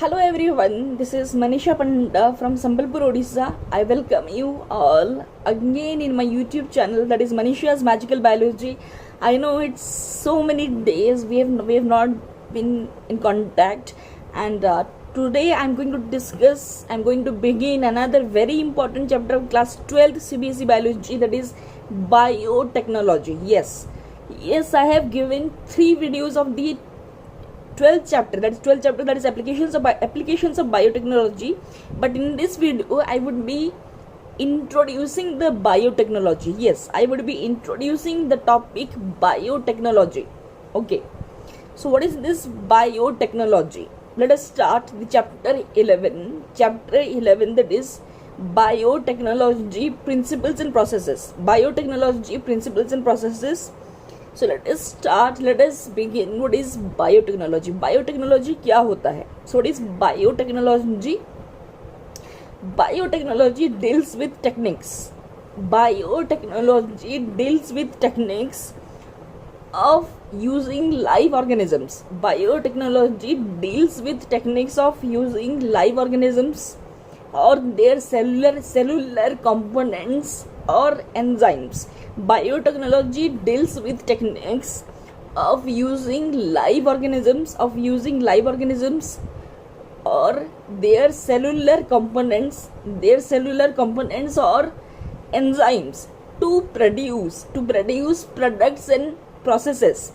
Hello everyone, this is Manisha Panda from Sambalpur, Odisha. I welcome you all again in my YouTube channel, that is Manisha's Magical Biology. I know it's so many days we have not been in contact, and today I'm going to begin another very important chapter of class 12th CBSE Biology, that is biotechnology. Yes, I have given 3 videos of the 12th chapter, that is applications of biotechnology. But in this video I would be introducing the biotechnology. Yes, I would be introducing the topic biotechnology. Okay, so what is this biotechnology? Let us start the chapter 11, that is biotechnology principles and processes. So let us begin. What is biotechnology? Biotechnology क्या होता है? So what is biotechnology? Biotechnology deals with techniques. Biotechnology deals with techniques of using live organisms. Biotechnology deals with techniques of using live organisms or their cellular components or enzymes. Biotechnology deals with techniques of using live organisms or their cellular components or enzymes to produce products and processes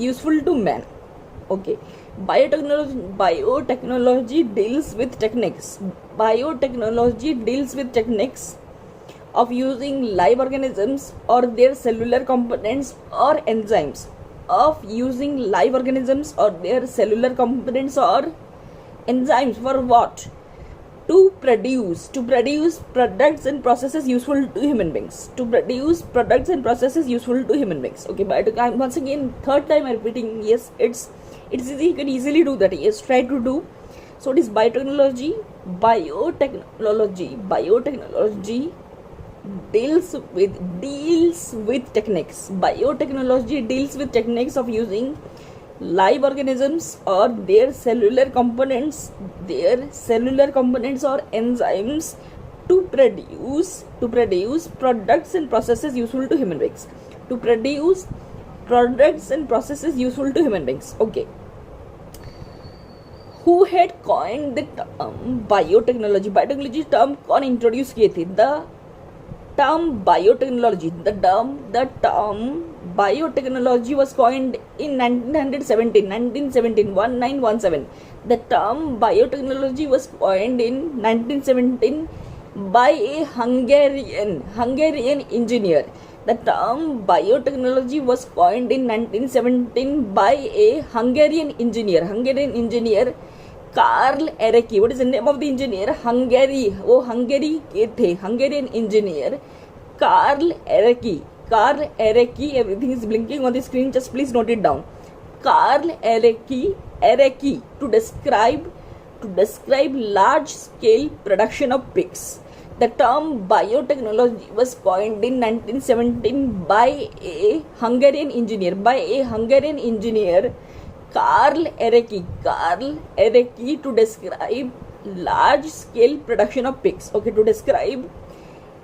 useful to man. Okay, biotechnology deals with techniques of using live organisms or their cellular components or enzymes for what? To produce products and processes useful to human beings. Okay, but once again, third time I'm repeating. Yes, it's easy, you can easily do that. Yes, try to do. So it is biotechnology deals with techniques. Biotechnology deals with techniques of using live organisms or their cellular components or enzymes to produce products and processes useful to human beings. Okay, who had coined the term biotechnology term कौन introduce किए थे? The term biotechnology was coined in 1917. The term biotechnology was coined in 1917 by a Hungarian engineer. The term biotechnology was coined in 1917 by a Hungarian engineer Karl Ereky. What is the name of the engineer? वो Hungary के थे, Hungarian engineer Karl Ereky. Everything is blinking on the screen, just please note it down. Karl Ereky to describe large scale production of pigs. The term biotechnology was coined in 1917 by a Hungarian engineer Carl Erecki to describe large scale production of pigs. Okay, to describe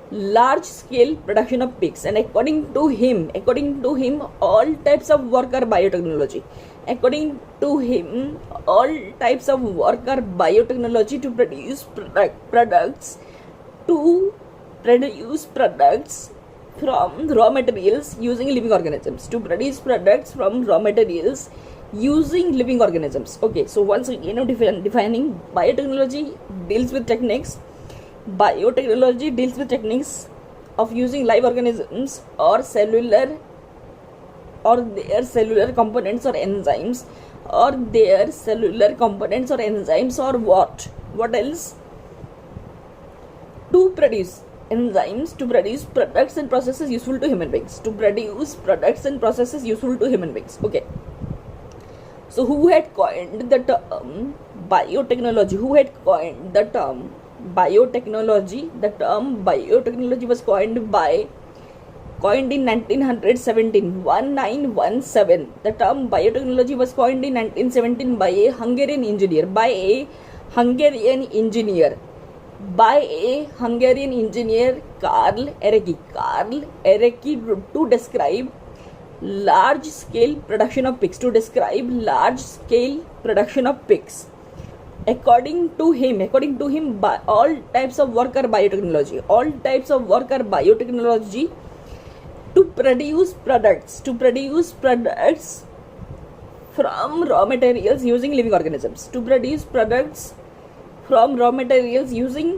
large scale production of pigs. And according to him, all types of work are biotechnology. To produce products from raw materials using living organisms. Okay, so once again, defining biotechnology deals with techniques of using live organisms or their cellular components or enzymes or what else? To produce products and processes useful to human beings. Okay, so who had coined the term biotechnology? The term biotechnology was coined by coined in 1917. The term biotechnology was coined in 1917 by a Hungarian engineer. Karl Erecki to describe large scale production of pigs. According to him, all types of work are biotechnology. To produce products from raw materials using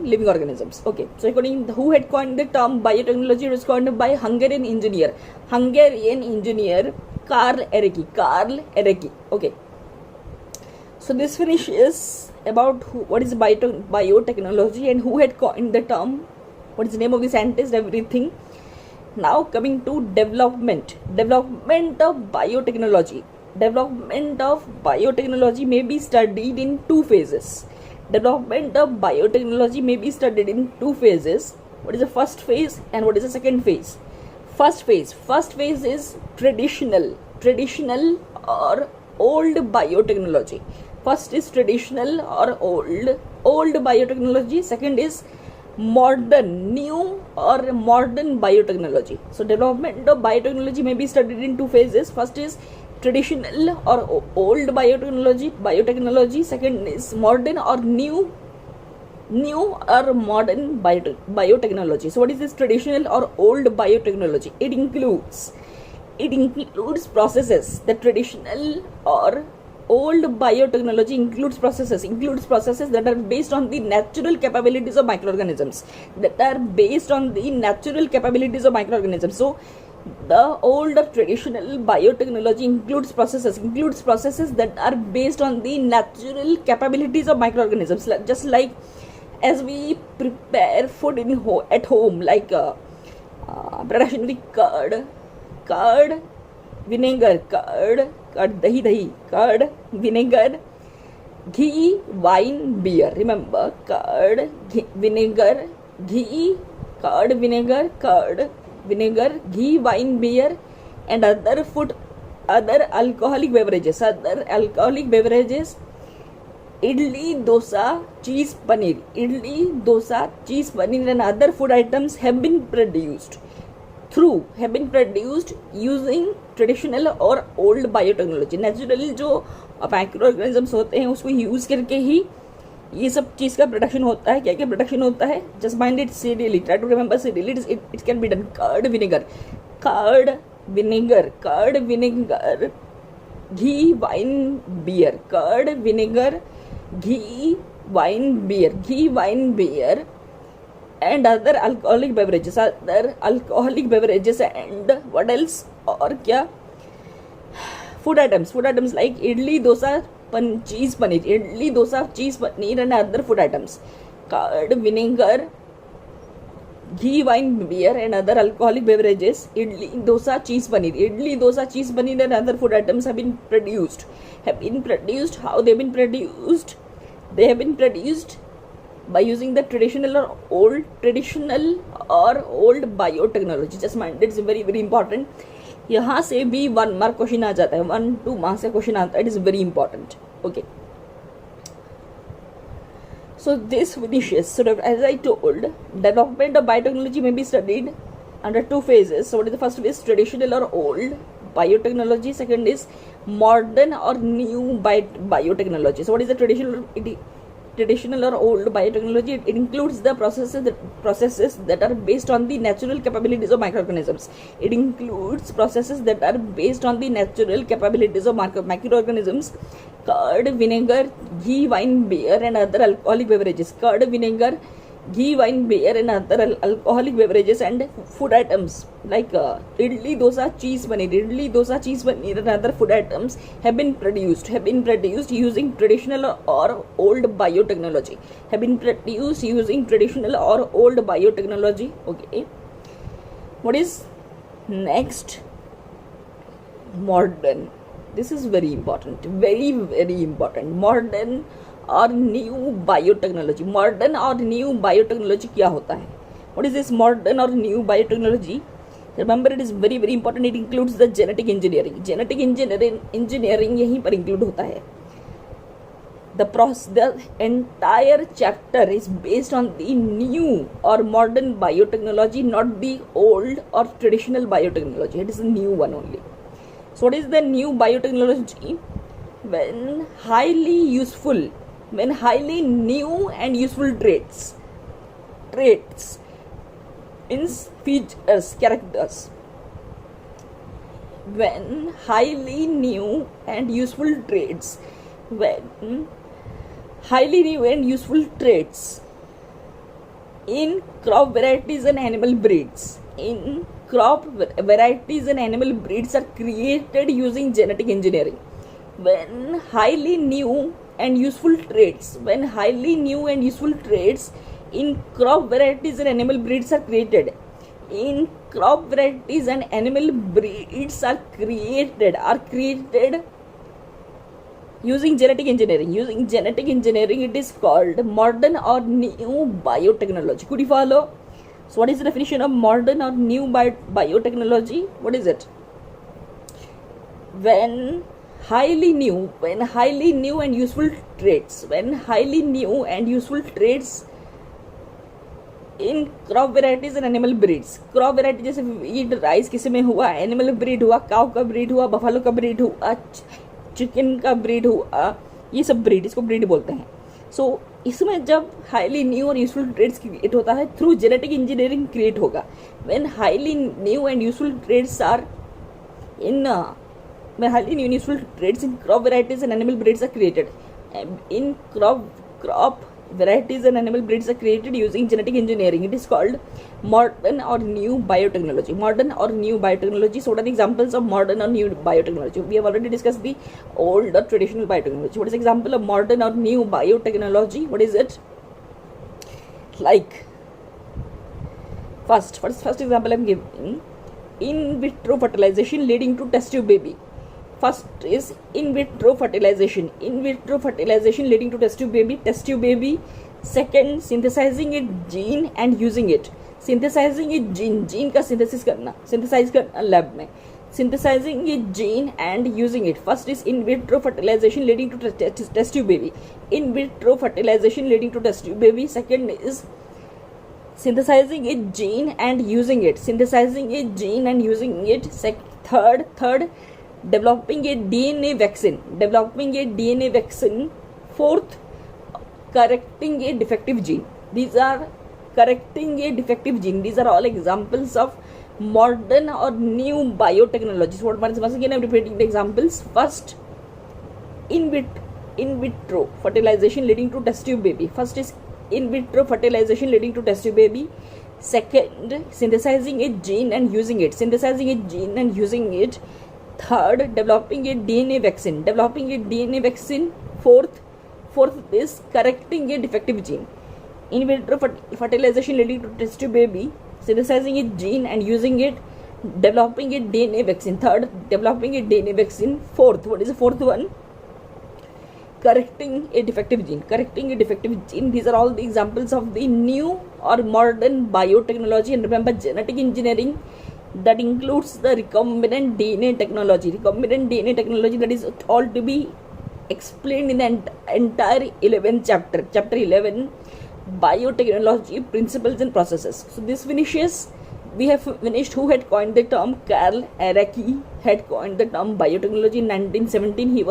living organisms. Okay, so according to who had coined the term biotechnology, it was coined by Hungarian engineer Karl Erecki. Okay, so this finishes about what is biotechnology and who had coined the term, what is the name of the scientist, everything. Now coming to development of biotechnology. Development of biotechnology may be studied in two phases. What is the first phase and what is the second phase? First phase is traditional or old biotechnology. First is traditional or old biotechnology. Second is new or modern biotechnology. So development of biotechnology may be studied in two phases. First is traditional or old biotechnology. Second is modern or new or modern biotechnology. So what is this traditional or old biotechnology? It includes processes. The traditional or old biotechnology includes processes that are based on the natural capabilities of microorganisms. So the old or traditional biotechnology includes processes that are based on the natural capabilities of microorganisms, just like as we prepare food at home, like production of the curd, vinegar, dahi, curd, vinegar, ghee, wine, beer. Remember, curd, vinegar, ghee, ghee, wine, beer, and other alcoholic beverages. Idli, dosa, cheese, paneer, and other food items have been produced using traditional or old biotechnology. Naturally जो microorganisms होते हैं उसको use करके ही ये सब चीज का production होता है. क्या प्रोडक्शन होता है? Just mind it serially, try to remember serially. It can be done. Curd vinegar, ghee, wine, beer. Curd, vinegar, ghee, wine, beer, and other alcoholic beverages, and what else? और क्या? Food items like idli, dosa, cheese, paneer, and other food items. Curd, vinegar, ghee, wine, beer, and other alcoholic beverages. Idli, dosa, cheese, paneer, and other food items have been produced. How they have been produced? They have been produced by using the traditional or old biotechnology. Just mind, it's very very important. यहाँ से भी 1 mark question आ जाता है, 1-2 marks से question आता है. It is very important. Okay, so this finishes. So as I told, development of biotechnology may be studied under two phases. So what is the first phase? Traditional or old biotechnology. Second is modern or new biotechnology. So what is the traditional or old biotechnology? It includes the processes that are based on the natural capabilities of microorganisms. Curd, vinegar, ghee, wine, beer, and other alcoholic beverages. Curd, vinegar, ghee, wine, beer, and other alcoholic beverages, and food items like idli, dosa, cheese, paneer, and other food items have been produced using traditional or old biotechnology. Okay, what is next? Modern. This is very important, very very important. Modern or new biotechnology क्या होता है? What is this modern or new biotechnology? Remember, it is very very important. It includes the genetic engineering. Genetic engineering यहीं पर include होता है. The entire chapter is based on the new or modern biotechnology, not the old or traditional biotechnology. It is the new one only. So what is the new biotechnology? When highly new and useful traits means features, characters. When highly new and useful traits in crop varieties and animal breeds. In crop varieties and animal breeds are created using genetic engineering. When highly new and useful traits in crop varieties and animal breeds are created. In crop varieties and animal breeds are created using genetic engineering. It is called modern or new biotechnology. Could you follow? So what is the definition of modern or new biotechnology? What is it? When highly new and useful traits in crop varieties and animal breeds. Crop variety जैसे wheat, rice किसी में हुआ, animal breed हुआ, cow का breed हुआ, buffalo का breed हुआ, chicken का ब्रीड हुआ, ये सब ब्रीड, इसको ब्रीड बोलते हैं. सो इसमें जब हाईली न्यू और यूजफुल ट्रेड्स क्रिएट होता है थ्रू जेनेटिक इंजीनियरिंग क्रिएट होगा. When highly new and useful traits are in highly new and useful traits in crop varieties and animal breeds are created. In crop varieties and animal breeds are created using genetic engineering. It is called modern or new biotechnology. So what are the examples of modern or new biotechnology? We have already discussed the old or traditional biotechnology. What is the example of modern or new biotechnology? What is it? Like, first example I am giving, in vitro fertilization leading to test tube baby. First is in vitro fertilization leading to test tube baby. Second, synthesizing a gene and using it. Synthesizing a gene का synthesize करना lab में. Synthesizing a gene and using it. First is in vitro fertilization leading to test tube baby. In vitro fertilization leading to test tube baby. Second is synthesizing a gene and using it. Third, developing a DNA vaccine. Fourth, correcting a defective gene. These are all examples of modern or new biotechnology. So once again I am repeating the examples. First, in vitro fertilization leading to test tube baby. First is in vitro fertilization leading to test tube baby. Second, synthesizing a gene and using it. Third, developing a DNA vaccine. Fourth is correcting a defective gene. In vitro fertilization leading to test tube baby, synthesizing a gene and using it, developing a DNA vaccine. Third, developing a DNA vaccine. Fourth, what is the fourth one? Correcting a defective gene. These are all the examples of the new or modern biotechnology. And remember, genetic engineering, that includes the recombinant DNA technology. That is all to be explained in the entire 11th chapter. Chapter 11, biotechnology principles and processes. So this finishes. We have finished. Who had coined the term? Karl Araki had coined the term biotechnology in 1917. He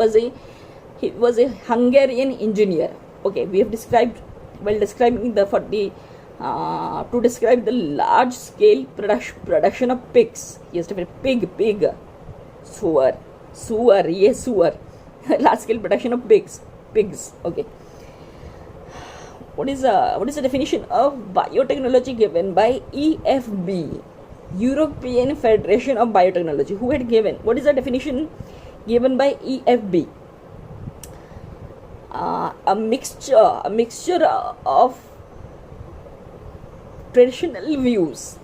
was a Hungarian engineer. Okay, we have described, while describing to describe the large scale production of pigs. Yes, pig, sewer, yes, sewer. Large scale production of pigs. Okay. What is the definition of biotechnology given by EFB, European Federation of Biotechnology? Who had given? What is the definition given by EFB? A mixture of traditional views.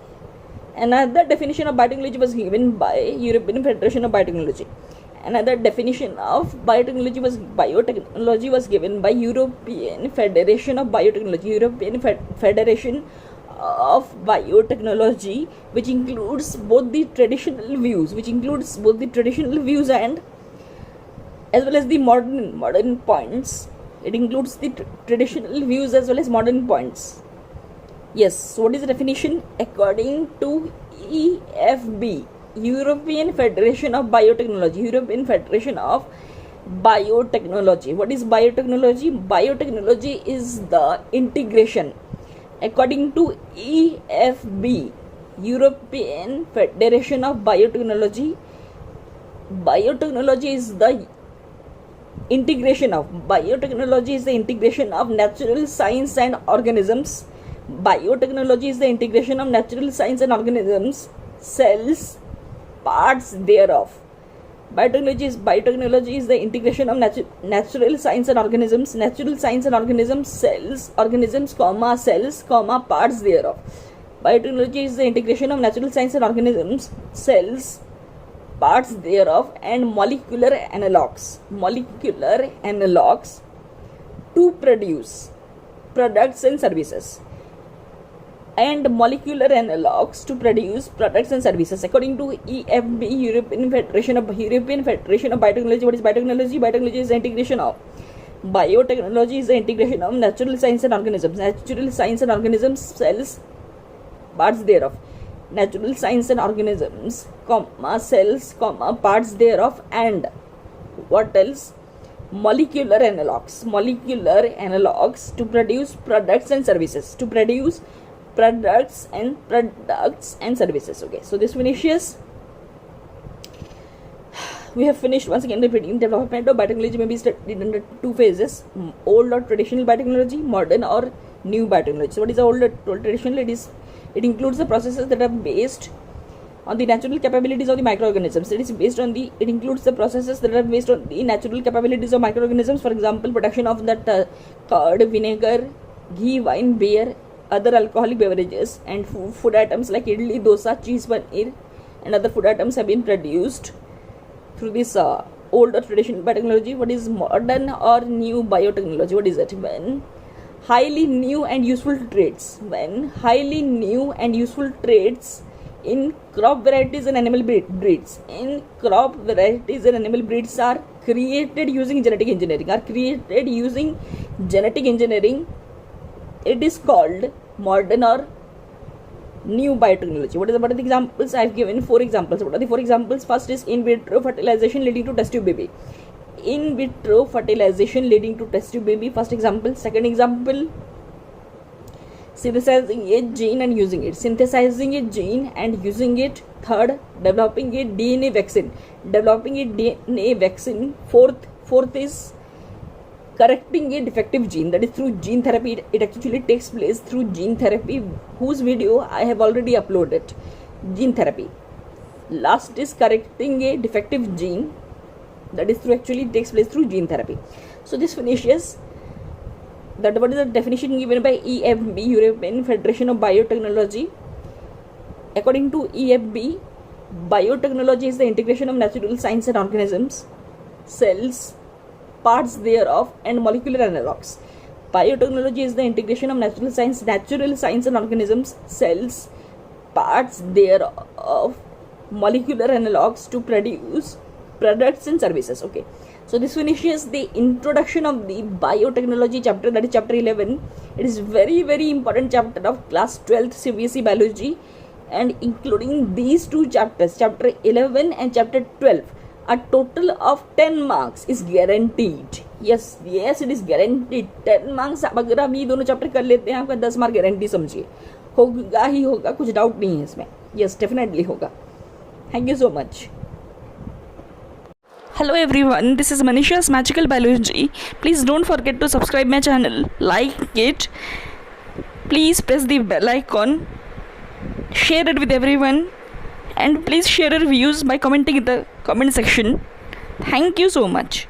Another definition of biotechnology was given by European Federation of Biotechnology. Another definition of biotechnology was given by European Federation of Biotechnology. European Federation of biotechnology, which includes both the traditional views, and as well as the modern points. It includes the traditional views as well as modern points. Yes, so what is the definition? According to EFB, European Federation of Biotechnology, What is biotechnology? Biotechnology is the integration. According to EFB, European Federation of Biotechnology, biotechnology is the integration of natural science and organisms. Biotechnology is the integration of natural science and organisms, cells, parts thereof. Biotechnology is the integration of natural science and organisms, cells, organisms, cells, parts thereof. Biotechnology is the integration of natural science and organisms, cells, parts thereof, and molecular analogues to produce products and services. According to EFB, European Federation of Biotechnology, what is biotechnology? Biotechnology is the integration of biotechnology is the integration of natural science and organisms, cells, parts thereof. Natural science and organisms, cells, parts thereof, and what else? Molecular analogues to produce products and services. Okay, so this finishes. We have finished. Once again repeating, development of biotechnology may be studied under two phases: old or traditional biotechnology, modern or new biotechnology. So what is the old or traditional? It includes the processes that are based on the natural capabilities of the microorganisms. It includes the processes that are based on the natural capabilities of microorganisms. For example, production of that curd, vinegar, ghee, wine, beer, other alcoholic beverages, and food items like idli, dosa, cheese, paneer, and other food items have been produced through this old or traditional biotechnology. What is modern or new biotechnology? What is it? When highly new and useful traits in crop varieties and animal breeds are created using genetic engineering, it is called modern or new biotechnology. What are the examples? I have given 4 examples. What are the 4 examples? First is in vitro fertilization leading to test tube baby. First example. Second example, synthesizing a gene and using it. Third, developing a DNA vaccine. Fourth is correcting a defective gene, that is through gene therapy. It actually takes place through gene therapy, whose video I have already uploaded. Gene therapy. Last is correcting a defective gene, that is takes place through gene therapy. So this finishes that. What is the definition given by EFB, European Federation of Biotechnology? According to EFB, biotechnology is the integration of natural science and organisms, cells, parts thereof, and molecular analogues. Biotechnology is the integration of natural science and organisms, cells, parts thereof, molecular analogues to produce products and services. Okay, so this finishes the introduction of the biotechnology chapter, that is chapter 11. It is very, very important chapter of class 12th CBSE biology, and including these two chapters, chapter 11 and chapter 12, a total of 10 marks is guaranteed. Yes, it is guaranteed 10 marks. अब अगर हम ये दोनों chapter कर लेते हैं, आपका 10 mark guarantee समझिए, होगा ही होगा, कुछ डाउट नहीं है इसमें. यस, डेफिनेटली होगा. Thank you so much. Hello everyone, this is Manisha's Magical Biology. Please don't forget to subscribe my channel, like it, please press the bell icon, share it with everyone, and please share your views by commenting in the comment section. Thank you so much.